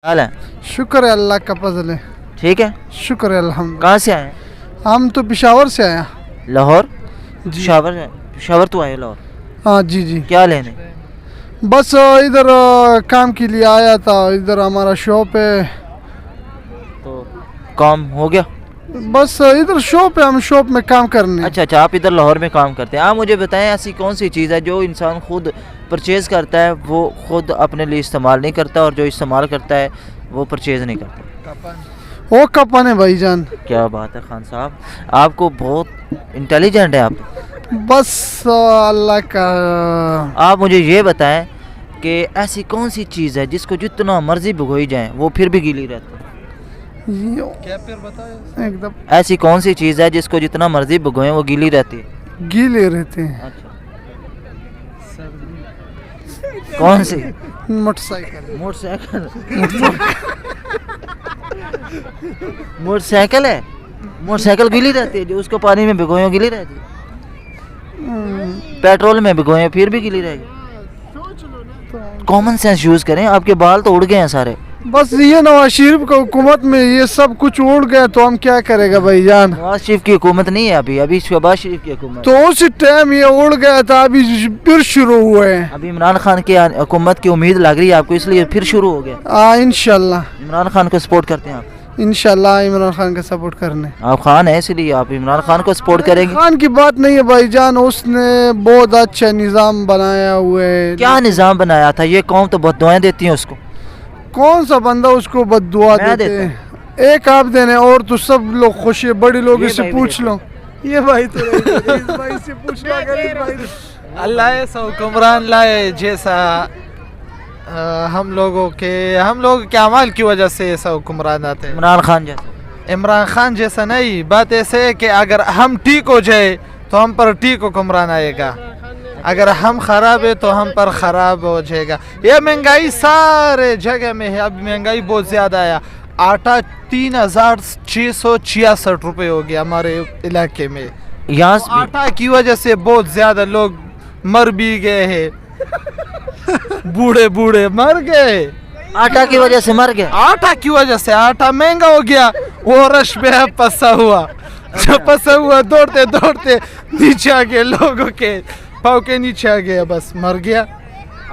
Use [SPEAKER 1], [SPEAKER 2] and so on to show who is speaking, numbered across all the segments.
[SPEAKER 1] हाल है?
[SPEAKER 2] शुक्र है अल्लाह का फजल है।
[SPEAKER 1] ठीक है।
[SPEAKER 2] शुक्र है अल्हम्दुलिल्लाह।
[SPEAKER 1] कहाँ से आए?
[SPEAKER 2] हम तो पेशावर से आया।
[SPEAKER 1] लाहौर?
[SPEAKER 2] जी।
[SPEAKER 1] पेशावर तो आए लाहौर।
[SPEAKER 2] हाँ जी जी।
[SPEAKER 1] क्या लेने?
[SPEAKER 2] बस इधर काम के लिए आया था, इधर हमारा शॉप है।
[SPEAKER 1] तो काम हो गया?
[SPEAKER 2] बस इधर शॉप है, हम शॉप में काम करने।
[SPEAKER 1] अच्छा अच्छा, आप इधर लाहौर में काम करते हैं। आप मुझे बताएं ऐसी कौन सी चीज़ है जो इंसान खुद परचेज़ करता है वो खुद अपने लिए इस्तेमाल नहीं करता, और जो इस्तेमाल करता है वो परचेज़ नहीं करता?
[SPEAKER 2] वो कपन है भाईजान।
[SPEAKER 1] क्या बात है खान साहब, आपको बहुत इंटेलिजेंट है आप।
[SPEAKER 2] बस अल्लाह का।
[SPEAKER 1] आप मुझे ये बताएं कि ऐसी कौन सी चीज़ है जिसको जितना मर्जी भिगोई जाए वो फिर भी गीली रहती है?
[SPEAKER 2] क्या फिर बताए एकदम।
[SPEAKER 1] ऐसी कौन सी चीज़ है जिसको जितना मर्जी भिगोएं वो गीली रहती है?
[SPEAKER 2] गीले रहते हैं।
[SPEAKER 1] अच्छा, कौन सी?
[SPEAKER 2] मोटरसाइकिल।
[SPEAKER 1] मोटरसाइकिल? मोटरसाइकिल है? मोटरसाइकिल गीली रहती है जो उसको पानी में भिगोएं गीली रहती है? पेट्रोल में भिगोएं फिर भी गीली रहेगी? कॉमन सेंस यूज करें, आपके बाल तो उड़ गए हैं सारे।
[SPEAKER 2] बस ये नवाज शरीफ की हुकूमत में ये सब कुछ उड़ गया तो हम क्या करेगा भाईजान।
[SPEAKER 1] नवाज शरीफ की हुकूमत नहीं है अभी, अभी शहबाज शरीफ की हुकूमत।
[SPEAKER 2] तो उस टाइम ये उड़ गया था, अभी फिर शुरू हुए हैं।
[SPEAKER 1] अभी इमरान खान की हुकूमत की उम्मीद लग रही है आपको, इसलिए फिर शुरू हो गया।
[SPEAKER 2] इंशाल्लाह।
[SPEAKER 1] इमरान खान को सपोर्ट करते हैं आप?
[SPEAKER 2] इंशाल्लाह इमरान खान का सपोर्ट करने।
[SPEAKER 1] आप खान है इसलिए आप इमरान खान को सपोर्ट करेंगे?
[SPEAKER 2] खान की बात नहीं है भाईजान, उसने बहुत अच्छा निज़ाम बनाया हुआ है।
[SPEAKER 1] क्या निज़ाम बनाया था? ये कौम तो बहुत दुआएं देती हैं उसको।
[SPEAKER 2] कौन सा बंदा उसको बद्दुआ देते हैं? एक आप देने और तो सब लोग खुश है। बड़े लोगों से पूछ लो। ये भाई तो इस भाई से पूछ लो।
[SPEAKER 3] अल्लाह ऐसा हुक्मरान लाए जैसा हम लोगों के अमाल की वजह से ऐसा हुक्मरान आते हैं।
[SPEAKER 1] इमरान खान जैसा?
[SPEAKER 3] इमरान खान जैसा नहीं। बात ऐसे है कि अगर हम ठीक हो जाए तो हम पर ठीक हुक्मरान आएगा, अगर हम खराब है तो हम पर खराब हो जाएगा। ये महंगाई सारे जगह में है, अब महंगाई बहुत ज़्यादा है। आटा 3666 रुपये हो गया हमारे इलाके में।
[SPEAKER 1] यहाँ
[SPEAKER 3] आटा की वजह से बहुत ज़्यादा लोग मर भी गए हैं। बूढ़े बूढ़े मर गए
[SPEAKER 1] आटा की वजह से मर गए।
[SPEAKER 3] आटा की वजह से आटा महंगा हो गया। वो रश में फंसा हुआ दौड़ते दौड़ते नीचे आ गए, लोगों के पाँव के नीचे आ गया, बस मर गया।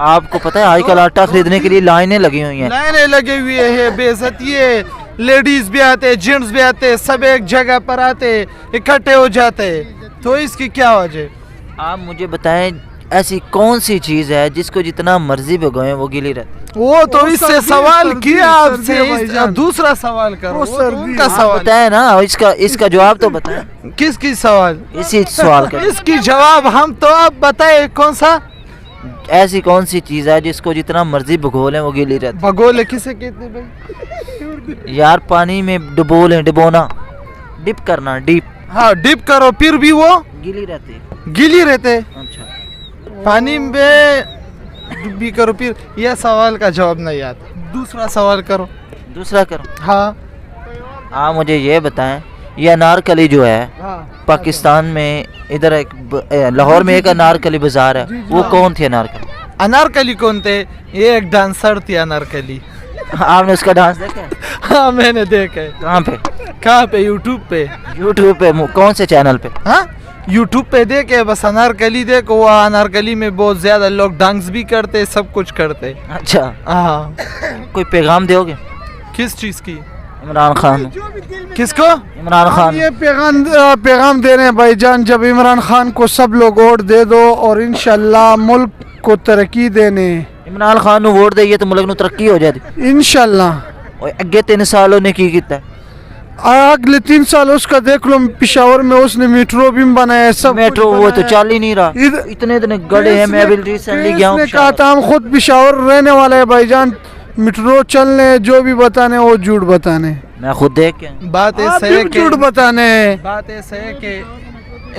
[SPEAKER 1] आपको पता है आजकल आटा खरीदने के लिए लाइनें लगी हुई हैं।
[SPEAKER 3] लाइनें लगे हुए हैं, बेइज्जती है। लेडीज भी आते, जेंट्स भी आते, सब एक जगह पर आते, इकट्ठे हो जाते। तो इसकी क्या वजह?
[SPEAKER 1] आप मुझे बताएं ऐसी कौन सी चीज़ है जिसको जितना मर्जी भिगोएं वो गीली रहती?
[SPEAKER 3] वो तो इससे सवाल किया आपसे, दूसरा सवाल करो। का सवाल
[SPEAKER 1] बताए ना, इसका जवाब तो बताएं।
[SPEAKER 3] किसकी सवाल?
[SPEAKER 1] इसी सवाल का
[SPEAKER 3] इसकी जवाब हम तो अब बताए। कौन सा?
[SPEAKER 1] ऐसी कौन सी चीज़ है जिसको जितना मर्जी भिगो लें वो गीली रहती?
[SPEAKER 3] भगोले किसे कहते भाई?
[SPEAKER 1] यार पानी में डुबो लें, डुबोना, डिप करना, डिप।
[SPEAKER 3] हाँ डिप करो फिर भी वो
[SPEAKER 1] गीली रहती है।
[SPEAKER 3] गीली रहते।
[SPEAKER 1] अच्छा,
[SPEAKER 3] पानी में डुबी करो फिर। यह सवाल का जवाब नहीं आता। दूसरा सवाल करो।
[SPEAKER 1] दूसरा करो।
[SPEAKER 3] हाँ
[SPEAKER 1] आप मुझे ये बताएं, ये अनारकली जो है
[SPEAKER 3] हाँ
[SPEAKER 1] पाकिस्तान में इधर लाहौर में एक अनारकली बाजार है, वो कौन थी अनारकली?
[SPEAKER 3] अनारकली कौन थे? ये एक डांसर थी अनारकली।
[SPEAKER 1] आपने उसका डांस देखा है?
[SPEAKER 3] हाँ मैंने देखा है। कहाँ पे? यूट्यूब पे।
[SPEAKER 1] यूट्यूब पे? कौन से चैनल पे?
[SPEAKER 3] हाँ यूट्यूब पे देखे, बस अनारकली देखो। वो अनारकली में बहुत ज्यादा लोग डांस भी करते, सब कुछ करते।
[SPEAKER 1] अच्छा,
[SPEAKER 3] हाँ।
[SPEAKER 1] कोई पैगाम दोगे?
[SPEAKER 3] किस चीज की?
[SPEAKER 1] इमरान खान।
[SPEAKER 3] किसको?
[SPEAKER 1] इमरान खान।
[SPEAKER 2] ये पैगाम दे रहे हैं भाईजान, जब इमरान खान को सब लोग वोट दे दो और इंशाल्लाह मुल्क को तरक्की देने।
[SPEAKER 1] इमरान खान ਨੂੰ ਵੋਟ ਦੇਈਏ ਤਾਂ ਮੁਲਕ ਨੂੰ ਤਰੱਕੀ ਹੋ ਜਾਦੀ
[SPEAKER 2] इंशाल्लाह।
[SPEAKER 1] ਓਏ ਅੱਗੇ 3 ਸਾਲ ਉਹਨੇ ਕੀ ਕੀਤਾ?
[SPEAKER 2] अगले 3 साल उसका देख लो, पेशावर में उसने मेट्रो भी बनाया, सब
[SPEAKER 1] मेट्रो वो तो चल ही नहीं रहा। इतने गड़े हैं। मैं अभी रिसेंटली गया हूँ।
[SPEAKER 2] कहा था हम खुद पेशावर रहने वाले हैं भाईजान, मेट्रो चलने जो भी बताने वो झूठ बताने।
[SPEAKER 1] मैं खुद देख के
[SPEAKER 3] बात ऐसे है कि
[SPEAKER 2] झूठ बताने।
[SPEAKER 3] बात ऐसे है कि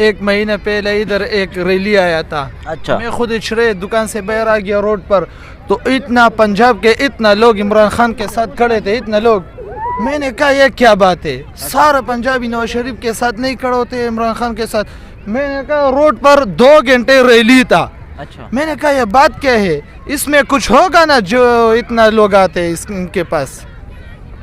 [SPEAKER 3] 1 महीने पहले इधर एक रैली आया था।
[SPEAKER 1] अच्छा,
[SPEAKER 3] मैं खुद इचरे दुकान से बाहर आ गया रोड पर, तो इतना पंजाब के इतना लोग इमरान खान के साथ खड़े थे, इतना लोग। मैंने कहा ये क्या बात है? सारा पंजाबी नवाज शरीफ के साथ नहीं खड़े होते, इमरान खान के साथ। मैंने कहा रोड पर 2 घंटे रैली था,
[SPEAKER 1] अच्छा
[SPEAKER 3] मैंने कहा ये बात क्या है, इसमें कुछ होगा ना जो इतना लोग आते हैं इनके पास।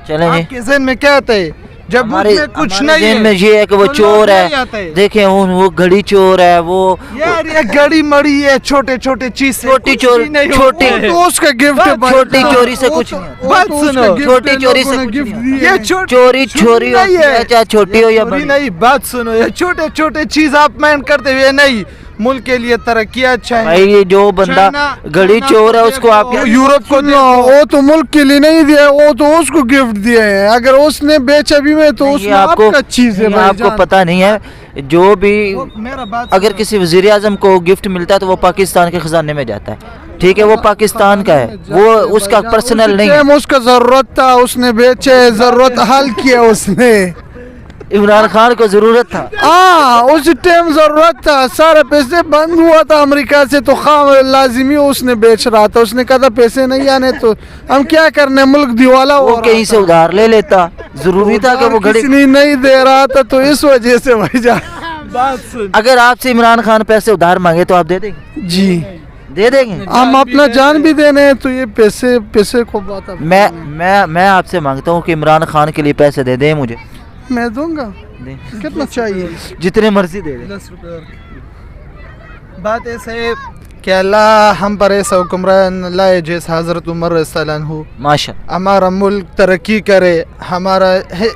[SPEAKER 1] चलें जी,
[SPEAKER 3] आपके ज़हन में क्या आता है जब मुल्क में कुछ
[SPEAKER 1] हमारे
[SPEAKER 3] नहीं
[SPEAKER 1] ज़हन
[SPEAKER 3] है
[SPEAKER 1] में ये है कि वो
[SPEAKER 3] तो
[SPEAKER 1] चोर
[SPEAKER 3] लोग नहीं आते
[SPEAKER 1] है,
[SPEAKER 3] हैं।
[SPEAKER 1] देखें वो घड़ी चोर है, वो
[SPEAKER 3] यार ये गड़ी मड़ी है, छोटे छोटे चीज से
[SPEAKER 1] छोटी
[SPEAKER 3] कुछ
[SPEAKER 1] चोर-
[SPEAKER 3] भी नहीं
[SPEAKER 1] छोटी-
[SPEAKER 3] होता है।
[SPEAKER 2] तो उसका गिफ्ट है भाई
[SPEAKER 1] छोटी
[SPEAKER 2] साहब।
[SPEAKER 1] चोरी से
[SPEAKER 2] वो
[SPEAKER 1] कुछ
[SPEAKER 2] तो-
[SPEAKER 1] नहीं
[SPEAKER 2] वो
[SPEAKER 3] बात
[SPEAKER 2] तो उसका
[SPEAKER 3] सुनो,
[SPEAKER 2] गिफ्ट
[SPEAKER 1] छोटी
[SPEAKER 2] है,
[SPEAKER 1] चोरी
[SPEAKER 2] लोगों
[SPEAKER 1] से
[SPEAKER 2] ने
[SPEAKER 1] कुछ
[SPEAKER 2] गिफ्ट
[SPEAKER 1] नहीं
[SPEAKER 2] दिया
[SPEAKER 3] ये
[SPEAKER 2] है।
[SPEAKER 1] चोरी छोरी
[SPEAKER 3] नहीं
[SPEAKER 1] होती है, चाहे छोटी हो या
[SPEAKER 3] चोरी
[SPEAKER 1] बड़ी।
[SPEAKER 3] नहीं, बात सुनो, ये छोटे छोटे चीज आप माइंड करते हुए नहीं, मुल्क के लिए तरक्की अच्छा है।
[SPEAKER 1] भाई ये जो बंदा
[SPEAKER 3] चाइना-
[SPEAKER 1] घड़ी
[SPEAKER 3] चाइना
[SPEAKER 1] चोर है
[SPEAKER 3] को
[SPEAKER 1] उसको
[SPEAKER 3] देखो,
[SPEAKER 1] आप क्या
[SPEAKER 3] यूरोप को
[SPEAKER 2] सुनो,
[SPEAKER 3] देखो,
[SPEAKER 2] वो तो मुल्क के लिए नहीं दिया, वो तो उसको गिफ्ट दिया है। अगर उसने बेचा भी में तो
[SPEAKER 1] नहीं,
[SPEAKER 2] उसमें
[SPEAKER 1] आपको
[SPEAKER 2] आपका चीज है
[SPEAKER 1] नहीं,
[SPEAKER 2] भाई
[SPEAKER 1] आपको
[SPEAKER 2] जान।
[SPEAKER 1] पता नहीं है, जो भी
[SPEAKER 3] वो मेरा बात
[SPEAKER 1] अगर
[SPEAKER 3] सुनो।
[SPEAKER 1] किसी वजीर आजम को गिफ्ट मिलता है तो वो पाकिस्तान के खजाने में जाता है, ठीक है, वो पाकिस्तान का है, वो उसका पर्सनल नहीं है।
[SPEAKER 2] टाइम उसका जरूरत था, उसने बेचे, जरूरत हल किया उसने।
[SPEAKER 1] इमरान खान को जरूरत था,
[SPEAKER 2] हाँ उस टाइम जरूरत था, सारे पैसे बंद हुआ था अमेरिका से, तो खाम लाजिमी उसने बेच रहा था। उसने कहा था पैसे नहीं आने तो हम क्या करने, मुल्क दिवाला हो
[SPEAKER 1] वो
[SPEAKER 2] रहा
[SPEAKER 1] कहीं से
[SPEAKER 2] था।
[SPEAKER 1] उधार ले लेता, जरूरी था कि वो घड़ी।
[SPEAKER 2] किसी नहीं दे रहा था तो इस वजह से भाईजान।
[SPEAKER 3] बात सुन,
[SPEAKER 1] अगर आपसे इमरान खान पैसे उधार मांगे तो आप दे देंगे?
[SPEAKER 2] जी
[SPEAKER 1] दे देंगे?
[SPEAKER 2] हम अपना जान भी देने हैं तो ये पैसे को बात अब
[SPEAKER 1] मैं आपसे मांगता हूँ कि इमरान खान के लिए पैसे दे दें मुझे,
[SPEAKER 2] मैं दूंगा।
[SPEAKER 1] दे,
[SPEAKER 2] कितना चाहिए?
[SPEAKER 1] जितने मर्जी दे दें।
[SPEAKER 3] 10 रुपए और। बात ऐसे है कि अल्लाह हम पर ऐसा हुक्मरान लाए जैसे हज़रत उमर रज़ियल्लाहु अन्हु,
[SPEAKER 1] माशा
[SPEAKER 3] हमारा मुल्क तरक्की करे। हमारा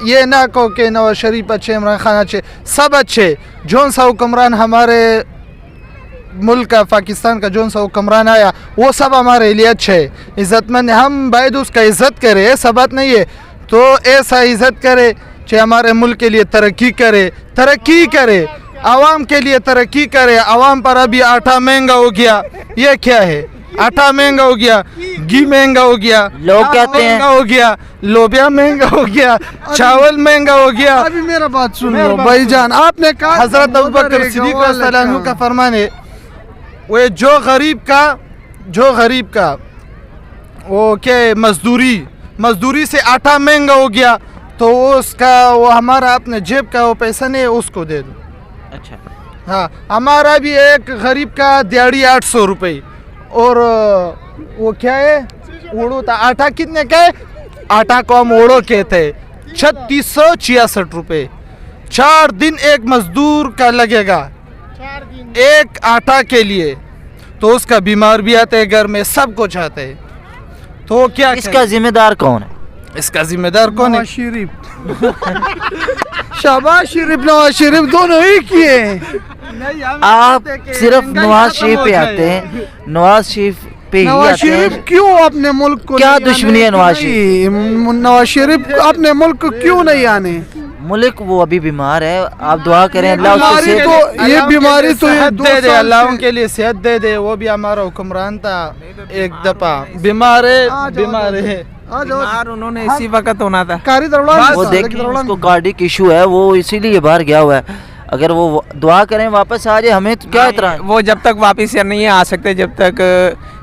[SPEAKER 3] ये ना कहो कि नवाज शरीफ अच्छे, इमरान खान अच्छे, सब अच्छे। जौन सा हुक्मरान हमारे मुल्क का, पाकिस्तान का जौन सा हुक्मरान आया वो सब हमारे लिए अच्छे है, इज़्ज़तमंद है। हम बायद उसका इज़्ज़त करे, ऐसा बात नहीं है, तो ऐसा इज़्ज़त करे कि हमारे मुल्क के लिए तरक्की करे, आवाम के लिए तरक्की करे। आवाम पर अभी आटा महंगा हो गया, ये क्या है, आटा महंगा हो गया, घी महंगा हो गया,
[SPEAKER 1] लोग
[SPEAKER 3] दाल
[SPEAKER 1] कहते हैं-
[SPEAKER 3] महंगा हो गया, लोबिया महंगा हो गया, चावल महंगा हो गया।
[SPEAKER 2] अभी मेरा बात सुन
[SPEAKER 3] मेरा
[SPEAKER 2] लो
[SPEAKER 3] बात
[SPEAKER 2] भाईजान, आपने कहा
[SPEAKER 3] हजरत अबू बकर सिद्दीक़ रज़ियल्लाहु अन्हु का फरमान है, वो जो गरीब का वो क्या है, मजदूरी से आटा महंगा हो गया तो उसका, वो हमारा अपने जेब का वो पैसा नहीं है, उसको दे दो।
[SPEAKER 1] अच्छा,
[SPEAKER 3] हाँ, हमारा भी एक गरीब का दिहाड़ी 800 रुपये, और वो क्या है, ओड़ो था, आटा कितने का है, आटा को हम ओड़ो कहते हैं, 3666 रुपये। 4 दिन एक मजदूर का लगेगा एक आटा के लिए, तो उसका बीमार भी आते हैं, घर में सब कुछ आते हैं, तो क्या
[SPEAKER 1] इसका जिम्मेदार कौन है?
[SPEAKER 3] इसका जिम्मेदार कौन है?
[SPEAKER 2] नवाज शरीफ। शहबाज शरीफ, नवाज शरीफ दोनों ही किए।
[SPEAKER 1] आप सिर्फ नवाज शरीफ पे आते हैं, नवाज शरीफ पे ही
[SPEAKER 2] नवाज
[SPEAKER 1] आते
[SPEAKER 2] शरीफ
[SPEAKER 1] हैं।
[SPEAKER 2] क्यों अपने मुल्क को
[SPEAKER 1] क्या
[SPEAKER 2] नहीं आने
[SPEAKER 1] दुश्मनी है नवाज
[SPEAKER 2] नहीं, नवाज शरीफ अपने मुल्क को क्यों नहीं आने?
[SPEAKER 1] मुल्क वो अभी बीमार है, आप दुआ करें अल्लाह उसको
[SPEAKER 2] बीमारी
[SPEAKER 1] सेहत
[SPEAKER 2] तो ये बीमारी तो ये
[SPEAKER 3] सेहत
[SPEAKER 2] 2
[SPEAKER 3] दे दे,
[SPEAKER 2] साल
[SPEAKER 3] अल्लाह
[SPEAKER 2] से-
[SPEAKER 3] उनके लिए सेहत दे दे। वो भी हमारा हुक्मरान था एक दफा, बीमार है।
[SPEAKER 4] बीमार उन्होंने इसी वक्त होना था।
[SPEAKER 2] कारी दरवाजा
[SPEAKER 1] वो देखें उसको कार्डिक इशू है, वो इसीलिए बाहर गया हुआ है। अगर वो दुआ करें वापस आ जाए, हमें तो क्या इतराज़?
[SPEAKER 4] वो जब तक वापस नहीं आ सकते, जब तक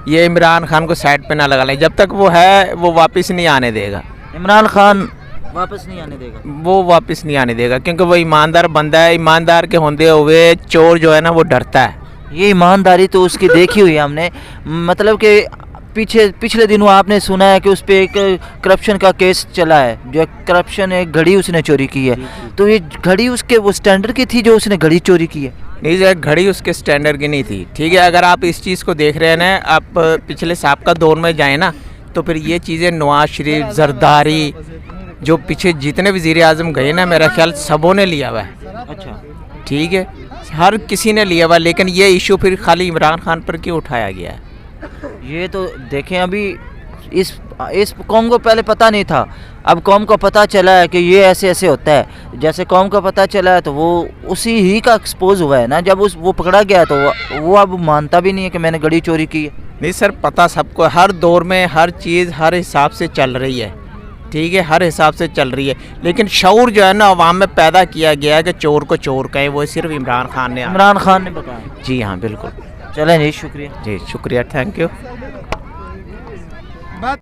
[SPEAKER 4] ये इमरान खान को साइड पे ना लगा लें, जब तक वो है वो वापस नहीं आने देगा।
[SPEAKER 1] इमरान खान वापस नहीं आने देगा।
[SPEAKER 4] वो वापस नहीं आने देगा क्योंकि वो ईमानदार बंदा है। ईमानदार के होते हुए चोर जो है ना वो डरता है।
[SPEAKER 1] ये ईमानदारी तो उसकी देखी हुई है हमने, मतलब कि पिछले दिनों आपने सुना है कि उस पर एक करप्शन का केस चला है, जो करप्शन एक घड़ी उसने चोरी की है। तो ये घड़ी उसके वो स्टैंडर्ड की थी जो उसने घड़ी चोरी की है?
[SPEAKER 4] नहीं सर, घड़ी उसके स्टैंडर्ड की नहीं थी, ठीक है। अगर आप इस चीज़ को देख रहे हैं ना, आप पिछले साबका दौर में जाएँ ना, तो फिर ये चीज़ें नवाज शरीफ, जरदारी, जो पीछे जितने वज़ीर आज़म गए ना, मेरा ख्याल सबों ने लिया हुआ है।
[SPEAKER 1] अच्छा,
[SPEAKER 4] ठीक है, हर किसी ने लिया हुआ, लेकिन ये इशू फिर खाली इमरान खान पर क्यों उठाया गया है?
[SPEAKER 1] ये तो देखें, अभी इस कौम को पहले पता नहीं था, अब कौम को पता चला है कि ये ऐसे ऐसे होता है। जैसे कौम को पता चला है तो वो उसी ही का एक्सपोज हुआ है ना। जब वो पकड़ा गया तो वो अब मानता भी नहीं है कि मैंने घड़ी चोरी की है।
[SPEAKER 4] नहीं सर, पता सबको, हर दौर में हर चीज़ हर हिसाब से चल रही है, ठीक है, हर हिसाब से चल रही है। लेकिन शऊर जो है ना अवाम में पैदा किया गया है कि चोर को चोर कहें, वो सिर्फ इमरान खान ने
[SPEAKER 1] इमरान खान ने बताया।
[SPEAKER 4] जी हाँ बिल्कुल।
[SPEAKER 1] चलें जी, शुक्रिया।
[SPEAKER 4] जी शुक्रिया, थैंक यू।